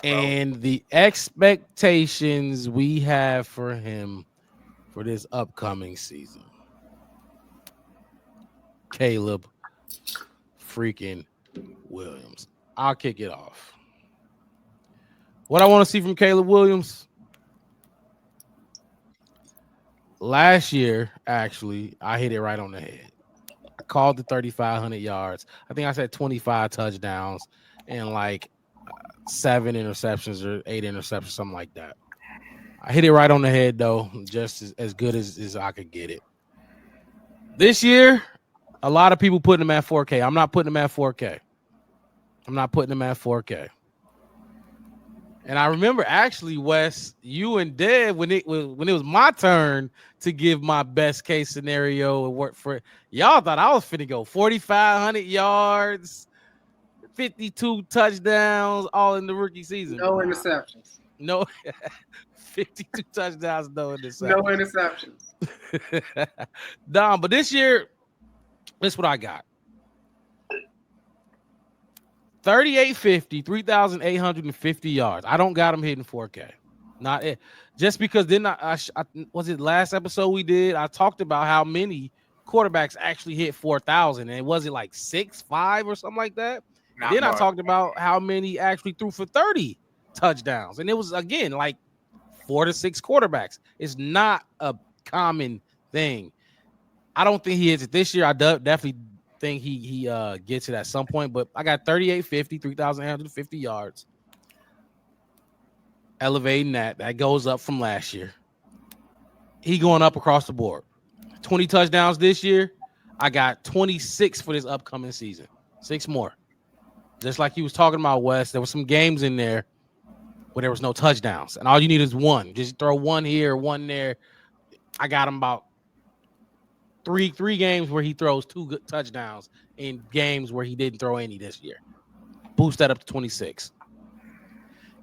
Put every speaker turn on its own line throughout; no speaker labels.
And the expectations we have for him for this upcoming season. Caleb freaking Williams. I'll kick it off. What I want to see from Caleb Williams last year, actually, I hit it right on the head. I called the 3,500 yards. I think I said 25 touchdowns and like 7 interceptions or 8 interceptions, something like that. I hit it right on the head, though, just as good as I could get it. This year, a lot of people putting him at 4K. I'm not putting him at 4K. I'm not putting him at 4K. And I remember actually, Wes, you and Deb, when it was my turn to give my best case scenario and work for it, y'all thought I was finna go 4,500 yards, 52 touchdowns, all in the rookie season.
No interceptions.
No, 52 touchdowns, no interceptions.
No interceptions.
Dom, but this year, this is what I got. 3,850, 3,850 yards. I don't got him hitting 4K. Not it. Just because then I was it last episode we did, I talked about how many quarterbacks actually hit 4,000, and was it like 6, 5 or something like that? Then I talked about how many actually threw for 30 touchdowns, and it was again like 4 to 6 quarterbacks. It's not a common thing. I don't think he hits it this year. I definitely think he gets it at some point, but I got 3,850, 3,850 yards. Elevating that goes up from last year. He going up across the board. 20 touchdowns this year. I got 26 for this upcoming season. 6 more. Just like he was talking about, Wes, there were some games in there where there was no touchdowns, and all you need is one. Just throw one here, one there. I got him about three games where he throws 2 good touchdowns in games where he didn't throw any this year. Boost that up to 26.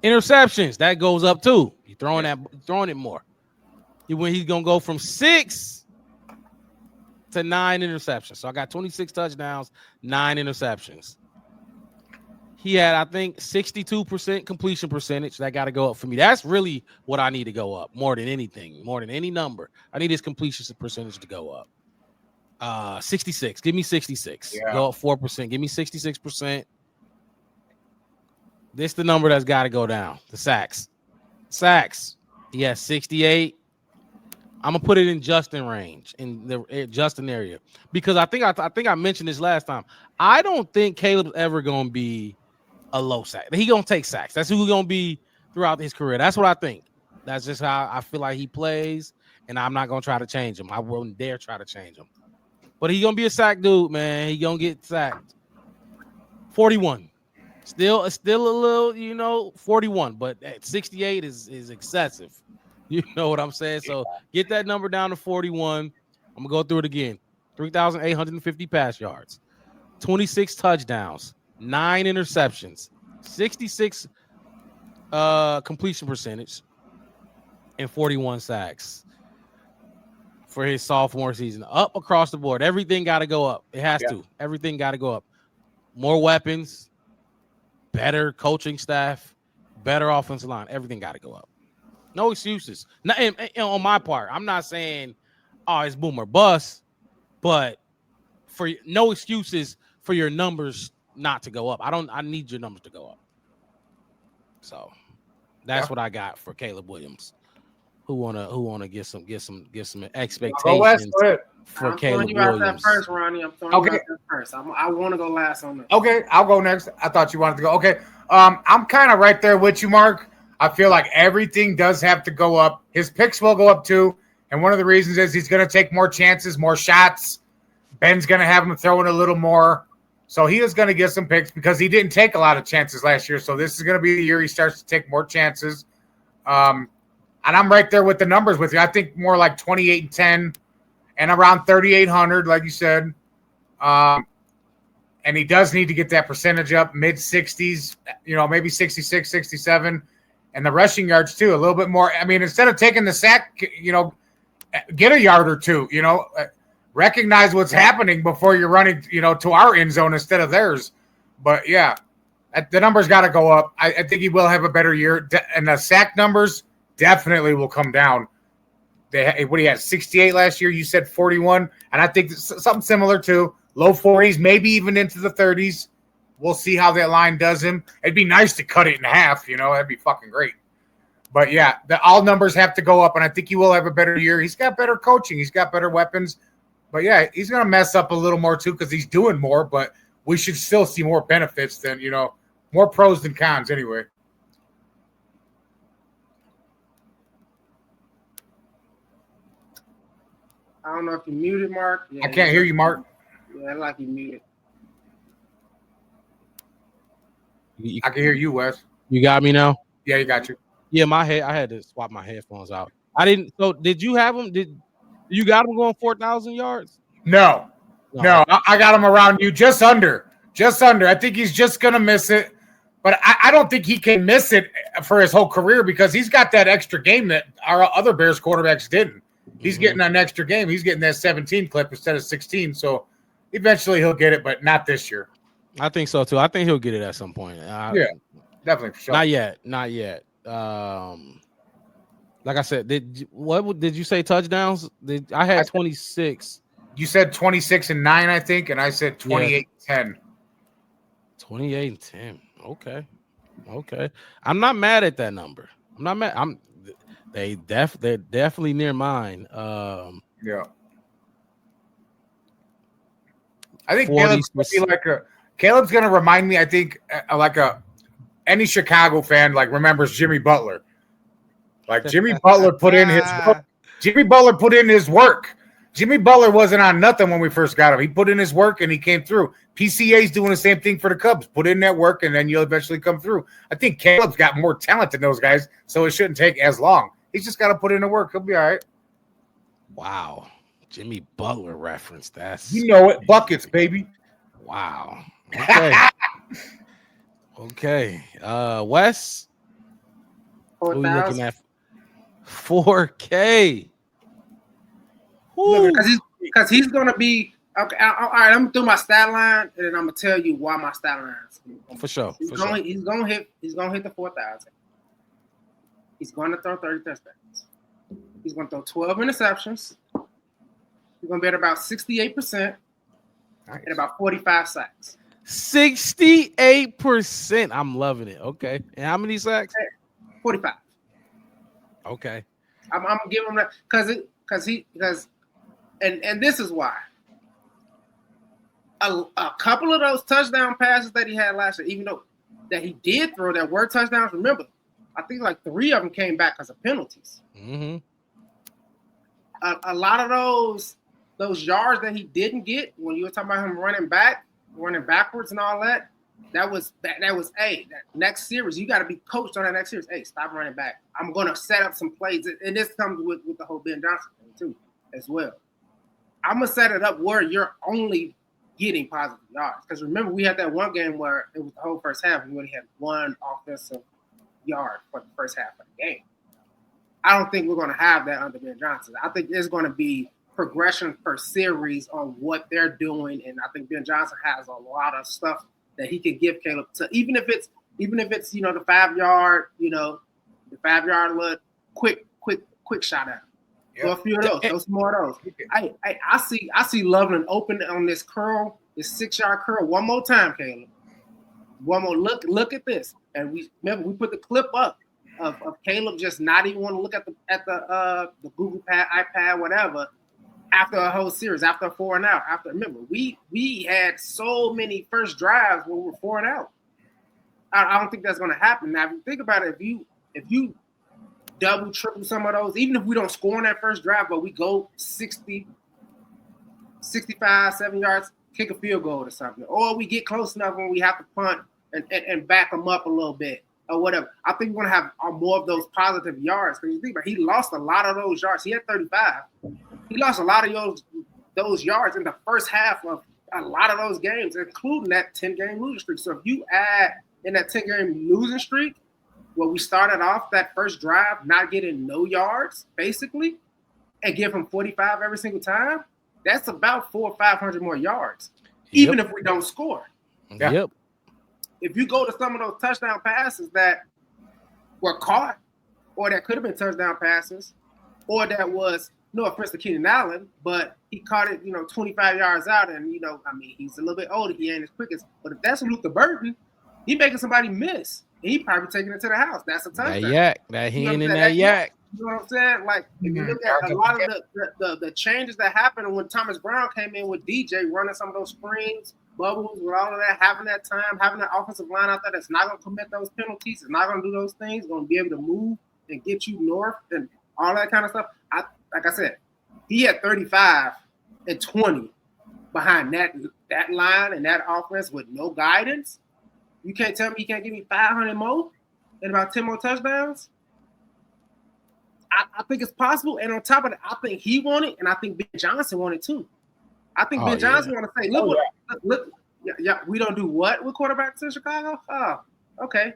Interceptions, that goes up too. He's throwing it more. He's gonna go from 6 to 9 interceptions. So I got 26 touchdowns, 9 interceptions. He had, I think, 62% completion percentage. That got to go up for me. That's really what I need to go up more than anything, more than any number. I need his completion percentage to go up. 66. Give me 66. Yeah. Go up 4%. Give me 66%. This is the number that's got to go down. The sacks. He has 68. I'm gonna put it in Justin range, in the Justin area, because I think I mentioned this last time. I don't think Caleb's ever gonna be a low sack. He gonna take sacks. That's who he's gonna be throughout his career. That's what I think. That's just how I feel like he plays, and I'm not gonna try to change him. I wouldn't dare try to change him. But he's gonna be a sack dude, man. He gonna get sacked. 41. Still a little, 41, but at 68 is excessive. You know what I'm saying? So get that number down to 41. I'm gonna go through it again. 3,850 pass yards, 26 touchdowns, 9 interceptions, 66 completion percentage, and 41 sacks for his sophomore season. Up across the board. Everything got to go up. It has to. Everything got to go up. More weapons, better coaching staff, better offensive line. Everything got to go up. No excuses. And on my part, I'm not saying, it's boom or bust, but for no excuses for your numbers not to go up. I need your numbers to go up. So that's what I got for Caleb Williams. Who wanna get some expectations for Caleb Williams?
That first, Ronnie. I'm throwing you out that first. I want to go last on this.
Okay, I'll go next. I thought you wanted to go. Okay, I'm kind of right there with you, Mark. I feel like everything does have to go up. His picks will go up too, and one of the reasons is he's going to take more chances, more shots. Ben's going to have him throwing a little more. So he is going to get some picks because he didn't take a lot of chances last year. So this is going to be the year he starts to take more chances. And I'm right there with the numbers with you. I think more like 28 and 10 and around 3,800, like you said. And he does need to get that percentage up, mid-60s, maybe 66, 67. And the rushing yards, too, a little bit more. I mean, instead of taking the sack, get a yard or two, recognize what's happening before you're running, to our end zone instead of theirs. But, yeah, The numbers got to go up. I think he will have a better year, and the sack numbers definitely will come down. What he had 68 last year. You said 41, and I think something similar to low 40s, maybe even into the 30s. We'll see how that line does him. It'd be nice to cut it in half. That'd be fucking great. But yeah, all numbers have to go up, and I think he will have a better year. He's got better coaching. He's got better weapons. But yeah, he's gonna mess up a little more too because he's doing more. But we should still see more benefits than more pros than cons anyway.
I don't know if you muted, Mark. Yeah,
I can't hear you, Mark.
Yeah, like you muted.
I can hear you, Wes.
You got me now?
Yeah, you got you.
Yeah, I had to swap my headphones out. I didn't. So did you have them? Did you got them going 4,000 yards?
No. I got him around you, just under. I think he's just gonna miss it, but I don't think he can miss it for his whole career because he's got that extra game that our other Bears quarterbacks didn't. He's getting an extra game. He's getting that 17 clip instead of 16. So eventually he'll get it, but not this year.
I think so too. I think he'll get it at some point.
Yeah, definitely for sure.
Not yet. Like I said, did you say touchdowns? I had 26.
You said 26 and 9, I think, and I said 28 and 10.
28 and 10. Okay. I'm not mad at that number. I'm not mad. They're definitely near mine.
Yeah. I think
40,
Caleb's gonna remind me, I think, any Chicago fan remembers Jimmy Butler. Jimmy Butler put in his work. Jimmy Butler wasn't on nothing when we first got him. He put in his work and he came through. PCA's doing the same thing for the Cubs. Put in that work and then you'll eventually come through. I think Caleb's got more talent than those guys, so it shouldn't take as long. He's just got to put in the work. He'll be all right.
Wow. Jimmy Butler reference. That's
buckets, baby.
Wow. Okay. Okay. Wes, who are we looking at? 4K.
Because he's going to be okay. All right, I'm gonna do my stat line, and then I'm gonna tell you why my stat lines.
For sure.
He's gonna hit the 4,000. He's going to throw 30 touchdowns. He's going to throw 12 interceptions. He's going to be at about 68% and about 45 sacks.
68%. I'm loving it. Okay. And how many sacks?
45.
Okay.
I'm giving him that because this is why. A couple of those touchdown passes that he had last year, even though that he did throw that were touchdowns, remember, I think 3 of them came back because of penalties.
Mm-hmm.
A lot of those yards that he didn't get when you were talking about him running backwards and all that, that was that next series, you got to be coached on that next series. Hey, stop running back. I'm going to set up some plays. And this comes with the whole Ben Johnson thing too, as well. I'm going to set it up where you're only getting positive yards. Because remember, we had that one game where it was the whole first half and we only had one offensive yard for the first half of the game. I don't think we're going to have that under Ben Johnson. I think there's going to be progression per series on what they're doing, and I think Ben Johnson has a lot of stuff that he can give Caleb to, even if it's the 5 yard, the 5 yard look, quick shot at him. Yep. So a few of those, those more of those. I see Loveland open on this curl, this 6 yard curl. One more time, Caleb. One more look at this, and we put the clip up of Caleb just not even want to look at the Google Pad, iPad, whatever. After a whole series, after a 4 and out, remember we had so many first drives when we were 4 and out. I don't think that's going to happen. Now, if you think about it, if you double, triple some of those, even if we don't score on that first drive, but we go 60, 65, 7 yards, kick a field goal or something, or we get close enough when we have to punt and back them up a little bit or whatever. I think we're going to have more of those positive yards because you think about it, he lost a lot of those yards. He had 35. He lost a lot of those yards in the first half of a lot of those games, including that 10-game losing streak. So if you add in that 10-game losing streak, where we started off that first drive not getting no yards, basically, and give him 45 every single time, that's about 400 or 500 more yards, even if we don't score.
Yeah. Yep.
if you go to some of those touchdown passes that were caught, or that could have been touchdown passes, or that was no offense to Keenan Allen, but he caught it, 25 yards out, and he's a little bit older, he ain't as quick as. But if that's Luther Burton, he making somebody miss, and he probably taking it to the house. That's a touchdown.
That yak, that hen and that yak.
You know what I'm saying? Like, if you look at a lot of the changes that happened when Thomas Brown came in with DJ running some of those screens, bubbles, with all of that, having that time, having that offensive line out there that's not going to commit those penalties, it's not going to do those things, going to be able to move and get you north and all that kind of stuff. Like I said, he had 35 and 20 behind that line and that offense with no guidance. You can't tell me he can't give me 500 more and about 10 more touchdowns. I think it's possible. And on top of that, I think he won it, and I think Ben Johnson won it too. I think Ben Johnson want to say, look, we don't do what with quarterbacks in Chicago? Oh, okay.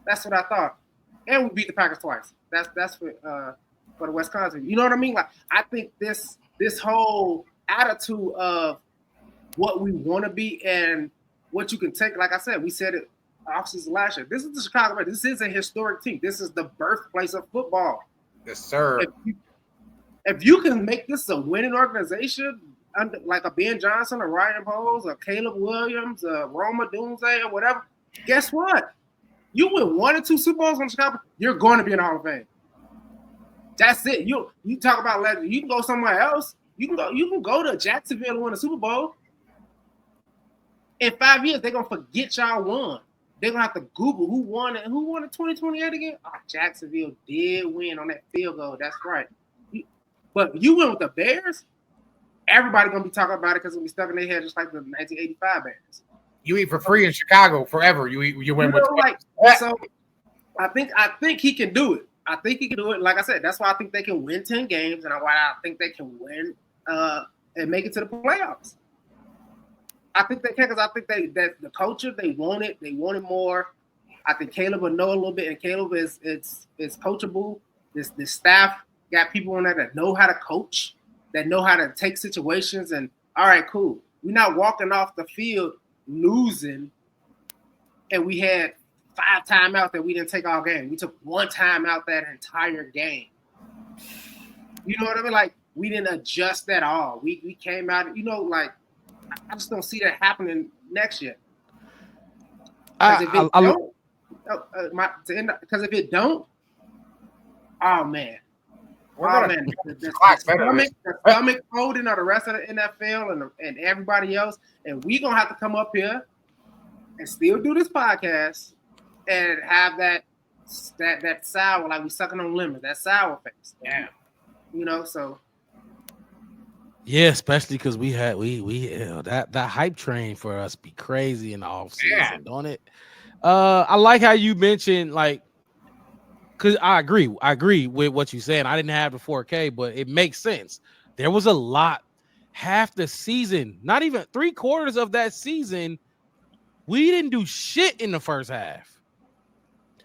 That's what I thought. And we beat the Packers twice. That's for the Wisconsin. You know what I mean? Like, I think this whole attitude of what we want to be and what you can take, like I said, we said it offseason last year. This is the Chicago Bears. This is a historic team. This is the birthplace of football.
Yes, sir.
If you can make this a winning organization, like a Ben Johnson, or Ryan Poles, or Caleb Williams, or Roma Dunze, or whatever, guess what? You win 1 or 2 Super Bowls in Chicago, you're going to be in the Hall of Fame. That's it. You talk about legend. You can go somewhere else. You can go to Jacksonville to win a Super Bowl. In 5 years, they're gonna forget y'all won. They're gonna have to Google who won it. Who won in 2028 again? Oh, Jacksonville did win on that field goal. That's right. But you win with the Bears, everybody gonna be talking about it because it'll be stuck in their head just like the 1985 Bears.
You eat for free in Chicago forever. You win with
so. I think he can do it. I think he can do it. Like I said, that's why I think they can win 10 games, and why I think they can win and make it to the playoffs. I think they can because I think that the culture, they want it more. I think Caleb will know a little bit, and Caleb is coachable. This staff got people on there that know how to coach, that know how to take situations, and all right, cool. We're not walking off the field losing, and we had 5 timeouts that we didn't take all game. We took 1 timeout that entire game. You know what I mean? Like, we didn't adjust at all. We came out, like, I just don't see that happening next year. Because if it don't, oh man. The stomach holding of the rest of the NFL and everybody else, and we're gonna have to come up here and still do this podcast and have that sour, like we sucking on lemons, that sour face. Yeah. So.
Yeah, especially because we that hype train for us be crazy in the offseason, don't it? I like how you mentioned, like, because I agree with what you said. I didn't have the 4K, but it makes sense. There was a lot. Half the season, not even 3/4 of that season, we didn't do shit in the first half.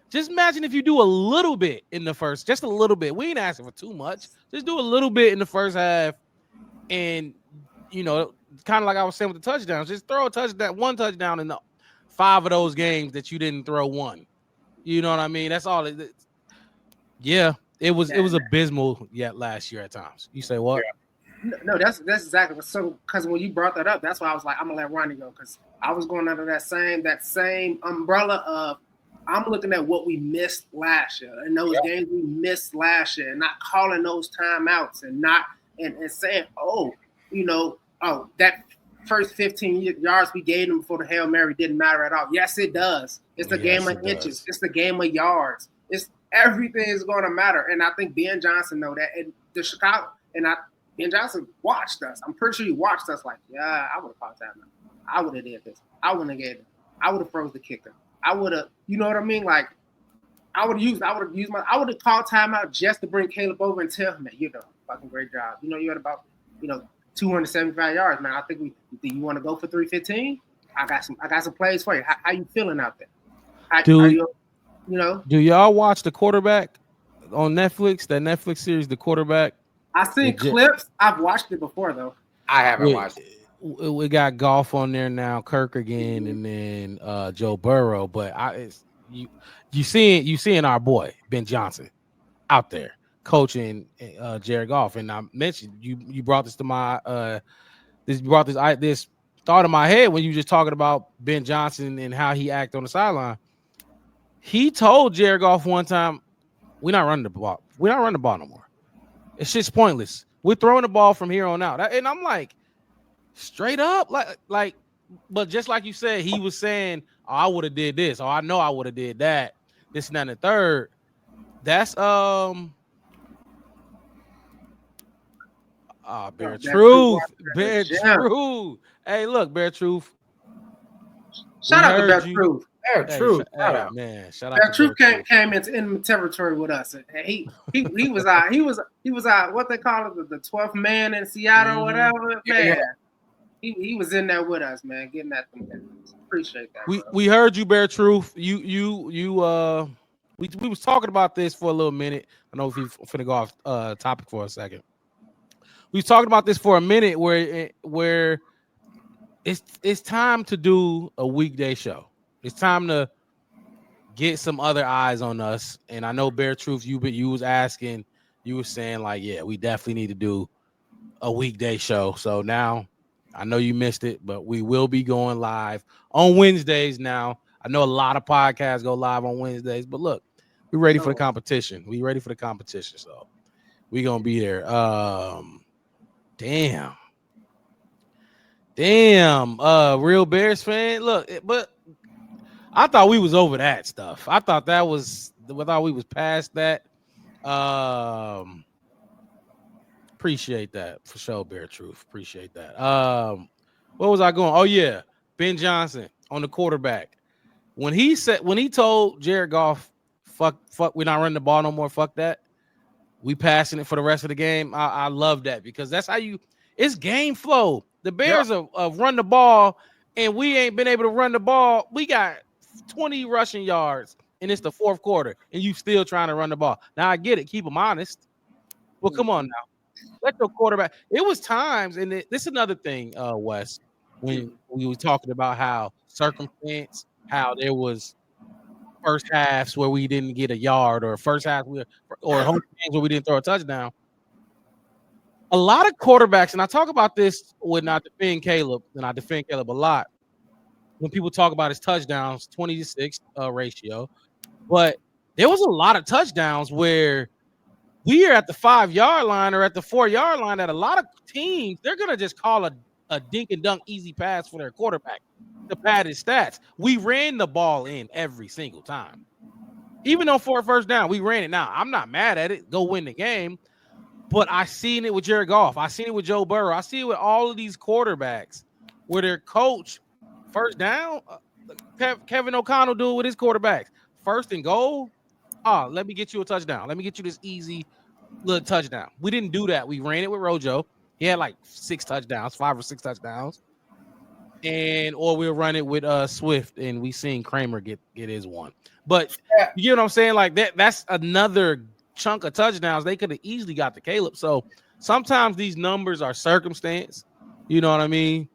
Just imagine if you do a little bit in the first, just a little bit. We ain't asking for too much. Just do a little bit in the first half. And, kind of like I was saying with the touchdowns, just throw one touchdown in the 5 of those games that you didn't throw one. You know what I mean? That's all. It was abysmal last year at times. You say what?
Yeah. No, that's exactly. So, because when you brought that up, that's why I was like, I'm gonna let Ronnie go, because I was going under that same umbrella of I'm looking at what we missed last year and those games we missed last year, and not calling those timeouts and not. And saying, that first 15 yards we gave them before the Hail Mary didn't matter at all. Yes, it does. It's a game of inches. It's the game of yards. It's everything is going to matter. And I think Ben Johnson know that. And the Chicago Ben Johnson watched us. I'm pretty sure he watched us like, I would have called timeout. I would have did this. I wouldn't have gave it. I would have froze the kicker. I would have, you know what I mean? Like, I would have called timeout just to bring Caleb over and tell him that, fucking great job. You had about, 275 yards, man. I think do you want to go for 315? I got some plays for you. How you feeling out there?
Do y'all watch The Quarterback on Netflix? That Netflix series, The Quarterback?
I've seen clips. I've watched it before though.
I haven't watched it.
we got Golf on there now, Kirk again, and then Joe Burrow. But you seeing our boy Ben Johnson out there coaching Jared Goff, and I mentioned you brought this to my this thought in my head when you just talking about Ben Johnson and how he acted on the sideline. He told Jared Goff one time, "We're not running the ball. We're not running the ball no more. It's just pointless. We're throwing the ball from here on out." And I'm like, straight up, like, but just like you said, he was saying, "Oh, I would have did this. Oh, I know I would have did that. This and that and the third." That's Bear Truth. Bear Truth. Hey, look, Bear Truth.
Shout out to Bear Truth.
Bear Truth.
Hey, man. Shout out
Bear
to
Truth
Bear
came into enemy territory with us. And he was out. He was out. What they call it, the 12th man in Seattle, or whatever. Man, he was in there with us, man, getting at them guys. Appreciate that.
We heard you, Bear Truth. We was talking about this for a little minute. I know if you finna go off topic for a second. We was talking about this for a minute where it's time to do a weekday show. It's time to get some other eyes on us. And I know Bear Truth, you was asking, you were saying like, yeah, we definitely need to do a weekday show. So now I know you missed it, but we will be going live on Wednesdays now. I know a lot of podcasts go live on Wednesdays, but look, we're ready for the competition. We ready for the competition. So we're gonna be there. Damn. Real Bears fan. Look, but I thought we was over that stuff. I thought we was past that. Appreciate that for sure, Bear Truth. Appreciate that. What was I going? Oh yeah, Ben Johnson on the quarterback. When he told Jared Goff, fuck, we're not running the ball no more. Fuck that. We passing it for the rest of the game. I love that because that's how it's game flow. The Bears have run the ball, and we ain't been able to run the ball. We got 20 rushing yards, and it's the fourth quarter, and you still trying to run the ball. Now, I get it. Keep them honest. Well, come on now. Let your quarterback. It was times, and this is another thing, Wes, when we were talking about how circumstance, how there was first halves where we didn't get a yard, or first half or home games where we didn't throw a touchdown. A lot of quarterbacks, and I talk about this when I defend Caleb, and I defend Caleb a lot. When people talk about his touchdowns, 20-6 ratio, but there was a lot of touchdowns where we are at the 5-yard line or at the 4-yard line that a lot of teams, they're going to just call a dink and dunk easy pass for their quarterback to pad his stats. We ran the ball in every single time. Even though for a first down, we ran it. Now, I'm not mad at it. Go win the game. But I seen it with Jared Goff. I seen it with Joe Burrow. I see it with all of these quarterbacks where their coach, first down, Kevin O'Connell do it with his quarterbacks. First and goal, let me get you a touchdown. Let me get you this easy little touchdown. We didn't do that. We ran it with Rojo. He had like 5 or 6 touchdowns. Or we'll run it with Swift, and we seen Kramer get his one. But you get what I'm saying? Like that's another chunk of touchdowns. They could have easily got to Caleb. So sometimes these numbers are circumstance. You know what I mean?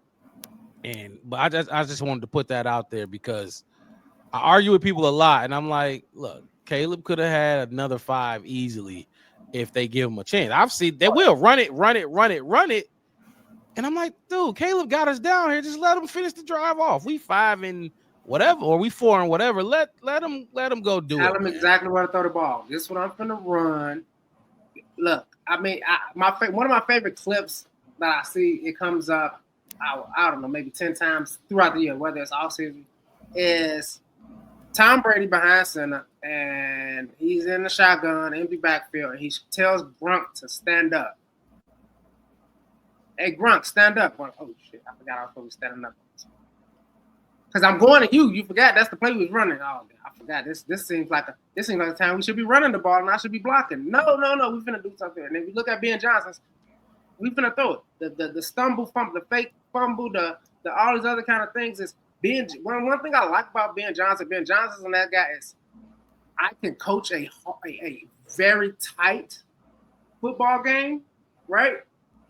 But I just wanted to put that out there because I argue with people a lot, and I'm like, look, Caleb could have had another 5 easily if they give him a chance. I've seen they will run it. And I'm like, dude, Caleb got us down here. Just let him finish the drive off. We 5 and whatever, or we 4 and whatever. Let him go do it.
Tell him exactly where to throw the ball. This is what I'm gonna run. Look, I mean, one of my favorite clips that I see, it comes up, I don't know, maybe 10 times throughout the year, whether it's off season, is Tom Brady behind center, and he's in the shotgun, empty backfield, and he tells Gronk to stand up. Hey, Gronk, stand up. Oh, shit, I forgot I was supposed to be standing up. Because I'm going to you. You forgot that's the play we was running. Oh, I forgot. This seems like a time we should be running the ball and I should be blocking. No. We finna do something. And if you look at Ben Johnson, we finna throw it. The stumble, fumble, the fake fumble, the all these other kind of things is one thing I like about Ben Johnson and that guy is I can coach a very tight football game, right?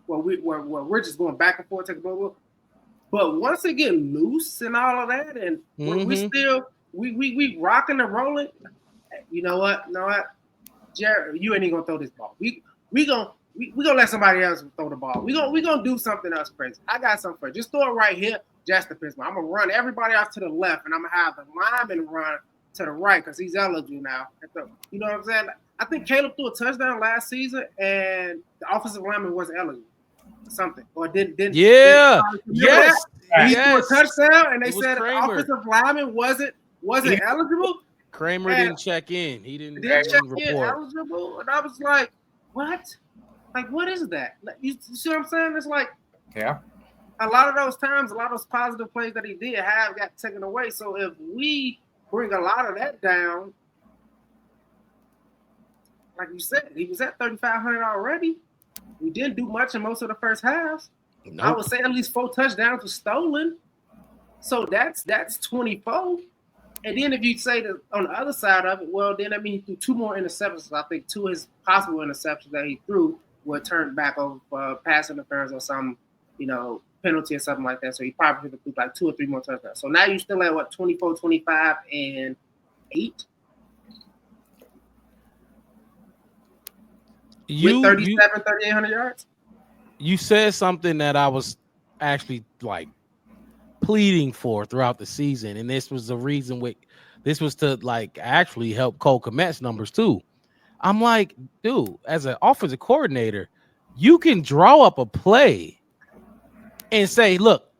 Where we're just going back and forth, take a ball. But once it get loose and all of that, and we still we rocking and rolling. You know what? Jared, you ain't even gonna throw this ball. We gonna let somebody else throw the ball. We gonna do something else crazy. I got something for you. Just throw it right here, Justin Pittsburgh. I'm gonna run everybody else to the left, and I'm gonna have the lineman run to the right because he's eligible now. You know what I'm saying? I think Caleb threw a touchdown last season, and the offensive lineman wasn't eligible. Something or didn't
yes.
He threw a touchdown, and they said
Kramer.
the offensive lineman wasn't eligible.
Kramer didn't check in. He didn't report.
Eligible, and I was like, "What? Like, what is that?" You see what I'm saying? It's like, a lot of those times, a lot of those positive plays that he did have got taken away. So if we bring a lot of that down, like you said, he was at 3,500 already. We didn't do much in most of the first halves. Nope. I would say at least 4 touchdowns were stolen. So that's 24. And then if you say that on the other side of it, well, then that means he threw 2 more interceptions. I think 2 of his possible interceptions that he threw were turned back over for pass interference or some, penalty or something like that. So he probably threw like 2 or 3 more touchdowns. So now you're still at what, 24, 25, and 8? With 3,800 yards?
You said something that I was actually like pleading for throughout the season, and this was the reason this was to like actually help Cole Kmet's numbers too. I'm like, dude, as an offensive coordinator, you can draw up a play and say, look,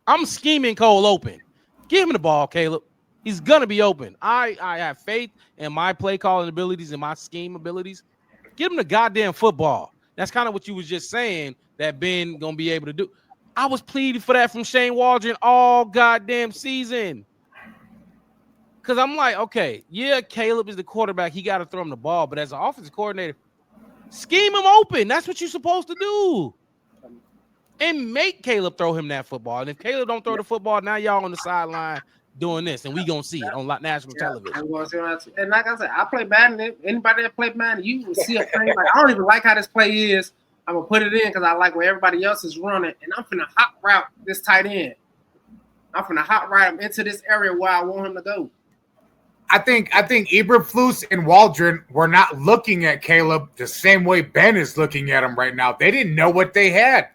I'm scheming Cole open. Give him the ball, Caleb. He's gonna be open. I have faith in my play calling abilities and my scheme abilities. Give him the goddamn football. That's kind of what you was just saying that Ben gonna be able to do. I was pleading for that from Shane Waldron all goddamn season. Because I'm like, okay, yeah, Caleb is the quarterback. He got to throw him the ball. But as an offensive coordinator, scheme him open. That's what you're supposed to do. And make Caleb throw him that football. And if Caleb don't throw the football, now y'all on the sideline doing this. And we going to see it on national television.
And like I said, I play Madden. Anybody that play Madden, you will see a thing like, I don't even like how this play is. I'm going to put it in because I like where everybody else is running. And I'm finna hot route this tight end. I'm finna hot route him into this area where I want him to go.
I think Eberflus and Waldron were not looking at Caleb the same way Ben is looking at him right now. They didn't know what they had.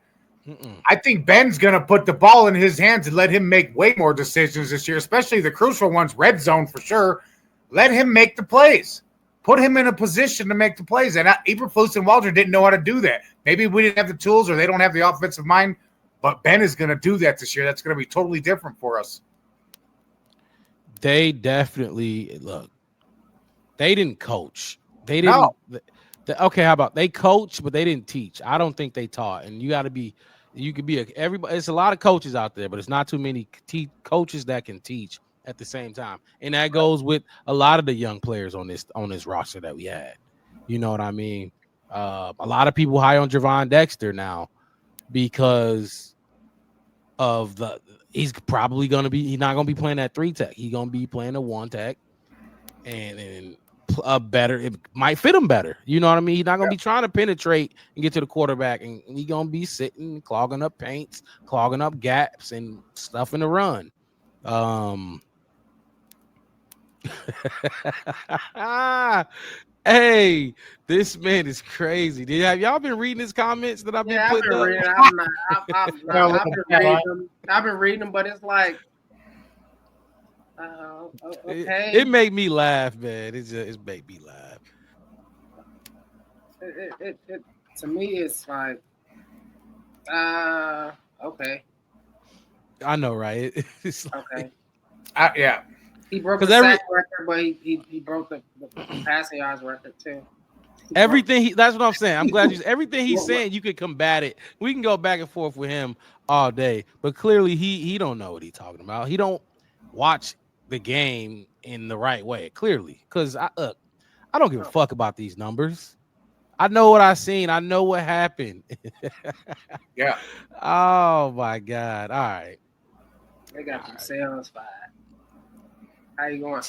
I think Ben's going to put the ball in his hands and let him make way more decisions this year, especially the crucial ones, red zone for sure. Let him make the plays. Put him in a position to make the plays. And Eberflus and Waldron didn't know how to do that. Maybe we didn't have the tools or they don't have the offensive mind, but Ben is going to do that this year. That's going to be totally different for us.
They definitely they didn't coach. They didn't. No. Okay, how about they coach, but they didn't teach. I don't think they taught. And you could be everybody. It's a lot of coaches out there, but it's not too many coaches that can teach at the same time. And that goes with a lot of the young players on this roster that we had. You know what I mean? A lot of people high on Javon Dexter now because of he's probably going to be, he's not going to be playing that 3 tech. He's going to be playing a 1 tech and better, it might fit him better. You know what I mean? He's not going to be trying to penetrate and get to the quarterback, and he's going to be sitting, clogging up paints, clogging up gaps and stuff in the run. Hey, this man is crazy. Have y'all been reading his comments that I've been putting up?
I've been reading them, but it's like, okay.
It made me laugh, man. It made me laugh.
It to me, it's like, okay.
I know, right? It's like,
okay.
Yeah.
He broke the sack record, but he broke the passing yards record too.
That's what I'm saying. I'm glad everything he's saying, you could combat it. We can go back and forth with him all day, but clearly he don't know what he's talking about. He don't watch the game in the right way, clearly. Because I don't give a fuck about these numbers. I know what I seen. I know what happened.
Yeah.
Oh my God. All right.
They got themselves fired. How you going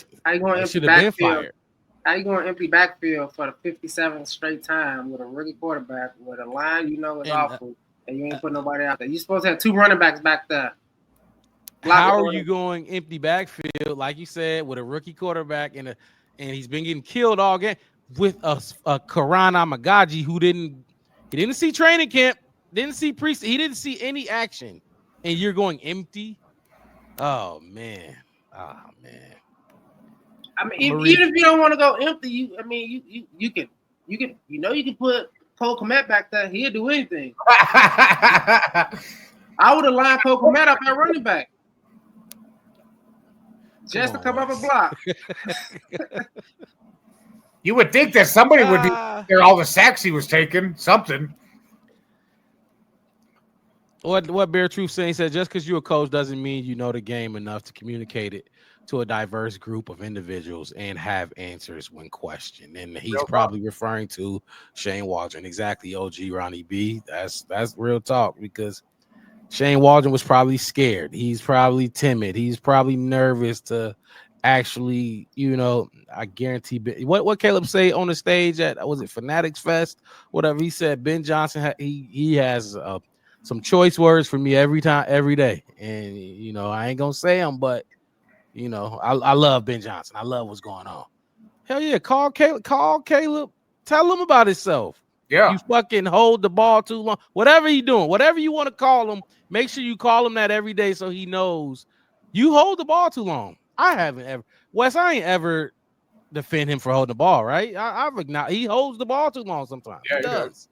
empty backfield? How you going empty backfield for the 57th straight time with a rookie quarterback with a line is awful, and you ain't put nobody out there? You supposed to have 2 running backs back there.
How are you going empty backfield, like you said, with a rookie quarterback and he's been getting killed all game with a Karan Amagaji who didn't see training camp, didn't see he didn't see any action, and you're going empty. Oh man. I
mean, even if you don't want to go empty, you can put Cole Kmet back there. He'll do anything. I would have lined Cole Kmet up at running back. Just to come up a block.
You would think that somebody would be there. All the sacks he was taking, something.
What Bear Truth saying said, just because you're a coach doesn't mean you know the game enough to communicate it to a diverse group of individuals and have answers when questioned. And he's probably referring to Shane Waldron. Exactly, OG Ronnie B. That's real talk, because Shane Waldron was probably scared. He's probably timid. He's probably nervous to actually, I guarantee. What Caleb say on the stage at, was it Fanatics Fest? Whatever he said, Ben Johnson, he has some choice words for me every day. And, I ain't going to say them, but, I love Ben Johnson. I love what's going on. Hell yeah. Call Caleb. Tell him about himself.
Yeah.
You fucking hold the ball too long. Whatever he doing, whatever you want to call him, make sure you call him that every day so he knows you hold the ball too long. I ain't ever defend him for holding the ball, right? I've acknowledged he holds the ball too long sometimes.
Yeah,
he does.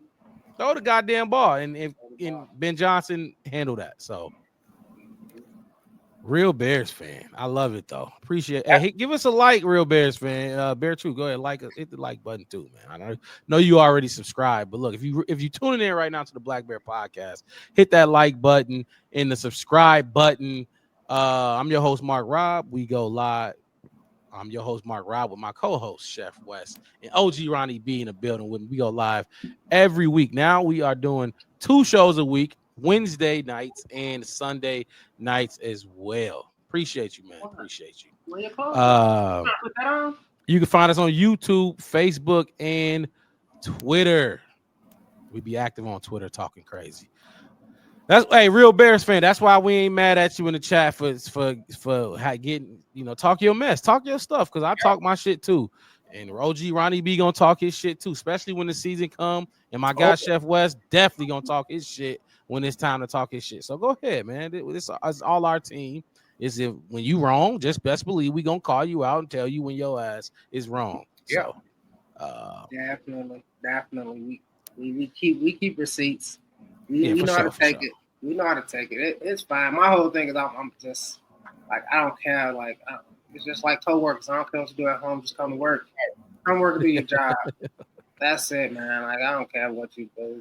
Throw the goddamn ball. And Ben Johnson handled that. So real Bears fan. I love it though. Appreciate it. Hey, give us a like, real Bears fan. Bear True, go ahead, hit the like button too, man. I know you already subscribed, but look, if you tuning in right now to the Black Bear Podcast, hit that like button and the subscribe button. I'm your host, Mark Robb. We go live. I'm your host, Mark Robb, with my co-host, Chef West, and OG Ronnie B in the building with me. We go live every week. Now we are doing 2 shows a week, Wednesday nights and Sunday nights as well. Appreciate you, man. Appreciate you. You can find us on YouTube, Facebook, and Twitter. We be active on Twitter talking crazy. Real Bears fan. That's why we ain't mad at you in the chat for getting, talk your mess, talk your stuff, because I talk my shit too. And OG Ronnie B gonna talk his shit too, especially when the season come. And my guy Chef West definitely gonna talk his shit when it's time to talk his shit. So go ahead, man. It's all our team. Is if when you wrong, just best believe we gonna call you out and tell you when your ass is wrong.
Yeah.
So,
definitely. We keep receipts. We know how to take it. We know how to take it. It's fine. My whole thing is I'm just like, I don't care. Like, it's just like coworkers. I don't care what you do at home. Just come to work. Come work and do your job. That's it, man. Like, I don't care what you do.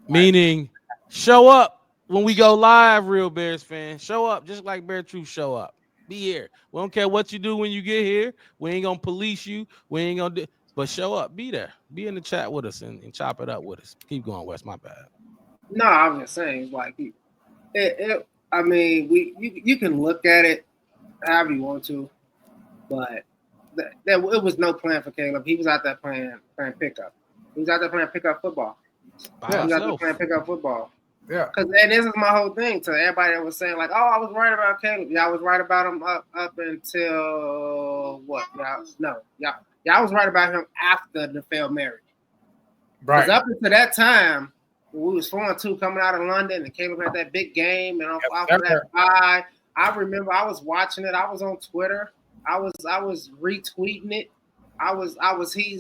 Meaning, show up when we go live, real Bears fan. Show up just like Bear Truth show up. Be here. We don't care what you do when you get here. We ain't gonna police you. We ain't gonna do. But show up. Be there. Be in the chat with us and chop it up with us. Keep going, West. My bad.
No, I'm just saying, like, you can look at it however you want to, but it was no plan for Caleb. He was out there playing pickup. He was out there playing pickup football. He was out there playing pickup football.
Yeah.
And this is my whole thing to everybody that was saying, like, oh, I was right about Caleb. Yeah, I was right about him up until what? Y'all was right about him after the failed marriage.
Right.
Because up until that time, we was 4-2 coming out of London, and Caleb had that big game, and off of that bye, I remember I was watching it. I was on Twitter. I was retweeting it.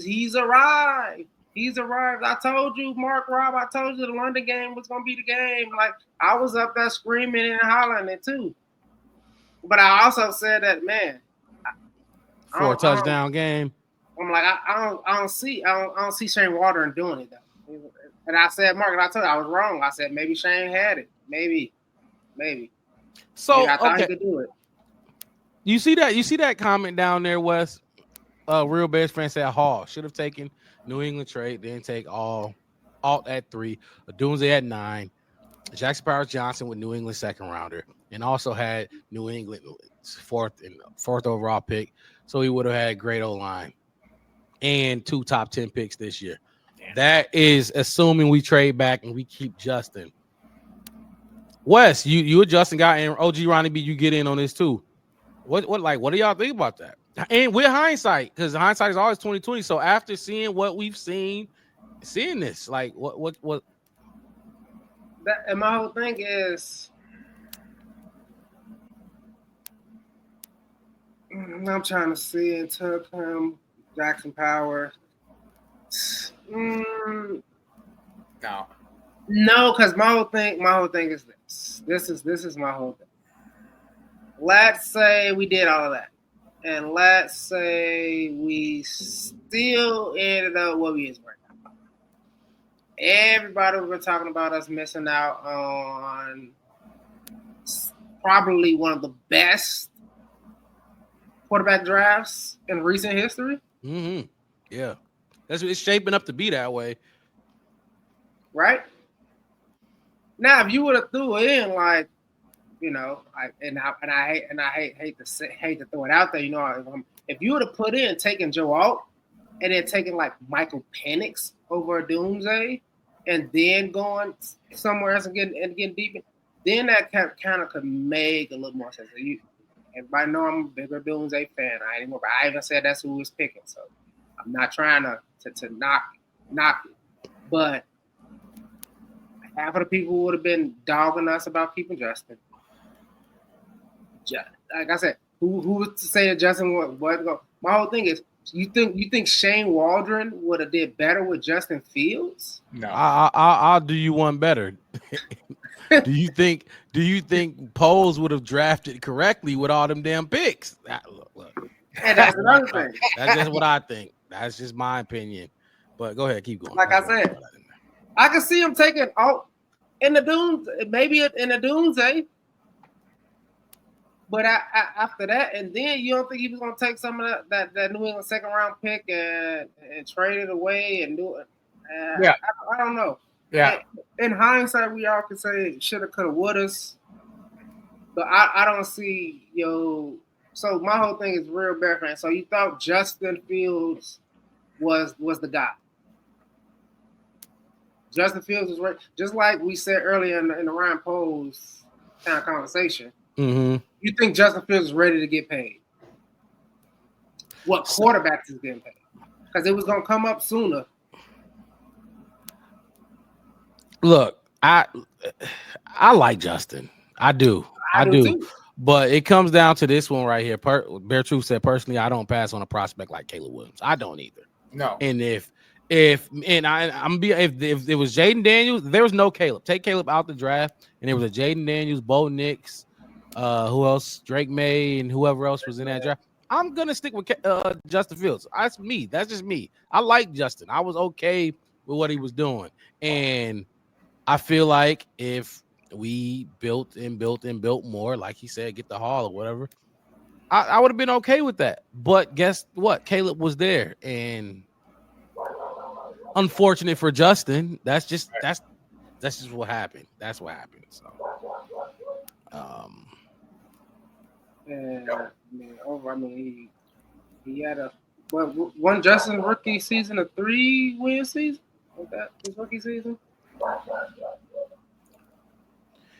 He's arrived. He's arrived. I told you, Mark Robb. I told you the London game was gonna be the game. Like, I was up there screaming and hollering it too. But I also said that, man,
4 touchdown game.
I'm like, I don't see Shane Waldron doing it though. And I said, Mark, and I told you I was wrong. I said maybe Shane had it. Maybe.
So
I thought he could do it.
You see that comment down there, Wes? Real Bears fan said Hall should have taken New England trade, then take Alt at 3, Odunze at 9, Jackson Powers Johnson with New England second rounder, and also had New England fourth overall pick. So he would have had a great O-line and 2 top 10 picks this year. That is assuming we trade back and we keep Justin. Wes, you a Justin guy, and OG Ronnie B, you get in on this too. What do y'all think about that? And with hindsight, because hindsight is always 2020. So after seeing what we've seeing this, like what
That, and my whole thing is, I'm trying to see it took him Jackson Power.
No.
No, because my whole thing is this. This is my whole thing. Let's say we did all of that, and let's say we still ended up what we is right now. Everybody was talking about us missing out on probably one of the best quarterback drafts in recent history.
Mm-hmm. Yeah, it's shaping up to be that way,
right? Now, if you would have threw in like, I hate to throw it out there, if you would have put in taking Joe Alt and then taking like Michael Penix over a Doomsday, and then going somewhere else and getting deep, then that kind of could make a little more sense. Everybody know I'm a bigger Doomsday fan. I even said that's who was picking, so I'm not trying to knock it, but half of the people would have been dogging us about keeping Justin. Like I said, who was to say that Justin wasn't go? My whole thing is, you think Shane Waldron would have did better with Justin Fields?
No.
I'll do you one better. Do you think Poles would have drafted correctly with all them damn picks? Look.
And that's another thing.
That's just what I think. That's just my opinion. But go ahead, keep going.
Like I said, I can see him taking out in the Dunes, maybe in the Doomsday. But after that, and then you don't think he was going to take some of that New England second round pick and trade it away and do it?
Yeah,
I don't know.
Yeah.
In hindsight, we all can say shoulda, coulda, wouldas. But I don't see So my whole thing is real Bear fan. So you thought Justin Fields was the guy? Justin Fields was right, just like we said earlier in the Ryan Poles kind of conversation.
Mm-hmm.
You think Justin Fields is ready to get paid? What quarterbacks is getting paid? Because it was going to come up sooner.
Look, I like Justin. I do.
Too.
But it comes down to this one right here. Bear Truth said, personally, I don't pass on a prospect like Caleb Williams. I don't either.
No.
And if it was Jaden Daniels, there was no Caleb. Take Caleb out the draft, and there was a Jaden Daniels, Bo Nix, who else? Drake May, and whoever else was in that draft. I'm gonna stick with Justin Fields. That's me. That's just me. I like Justin. I was okay with what he was doing, and I feel like if we built more, like he said, get the haul or whatever, I would have been okay with that. But guess what? Caleb was there, and unfortunate for Justin, that's just what happened. That's what happened. So,
he had one Justin rookie season, a 3-win season. Was that his rookie season?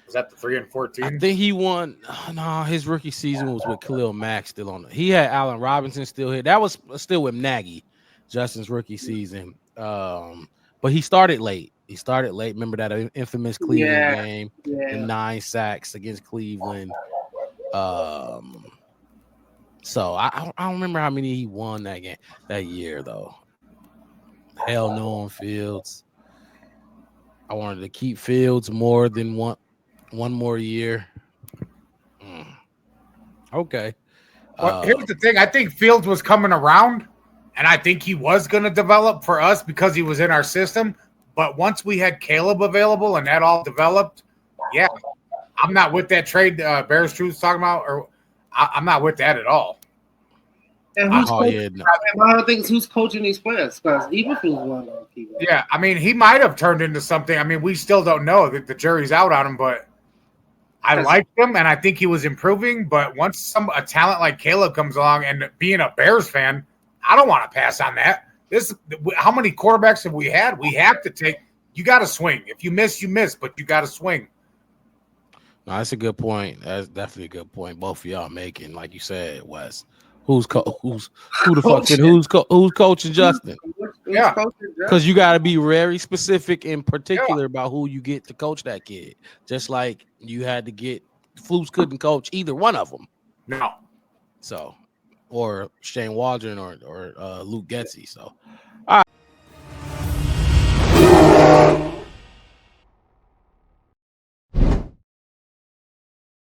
Was that the 3-14?
I think he won. No, his rookie season was with Khalil Mack still on it. He had Allen Robinson still here. That was still with Nagy, Justin's rookie season. But he started late. Remember that infamous Cleveland game, the 9 sacks against Cleveland. So I don't remember how many he won that game that year though. Hell no on Fields. I wanted to keep Fields more than one more year. Okay.
Well, here's the thing. I think Fields was coming around, and I think he was going to develop for us because he was in our system. But once we had Caleb available and that all developed, yeah, I'm not with that trade Bears Truth's talking about, or I'm not with that at all.
And who's coaching? I don't think who's coaching these players because Eberflus one of people.
Yeah, I mean, he might have turned into something. I mean, we still don't know. The jury's out on him, but I liked him, and I think he was improving. But once a talent like Caleb comes along, and being a Bears fan, I don't want to pass on that. How many quarterbacks have we had? We have to take. You got to swing. If you miss, you miss, but you got to swing.
No, that's a good point. That's definitely a good point. Both of y'all making, like you said, Wes. Who the fuck said who's coaching Justin?
Yeah.
Because you got to be very specific and particular about who you get to coach that kid. Just like you had to get Flus couldn't coach either one of them.
No.
So, or Shane Waldron or Luke Getsy. So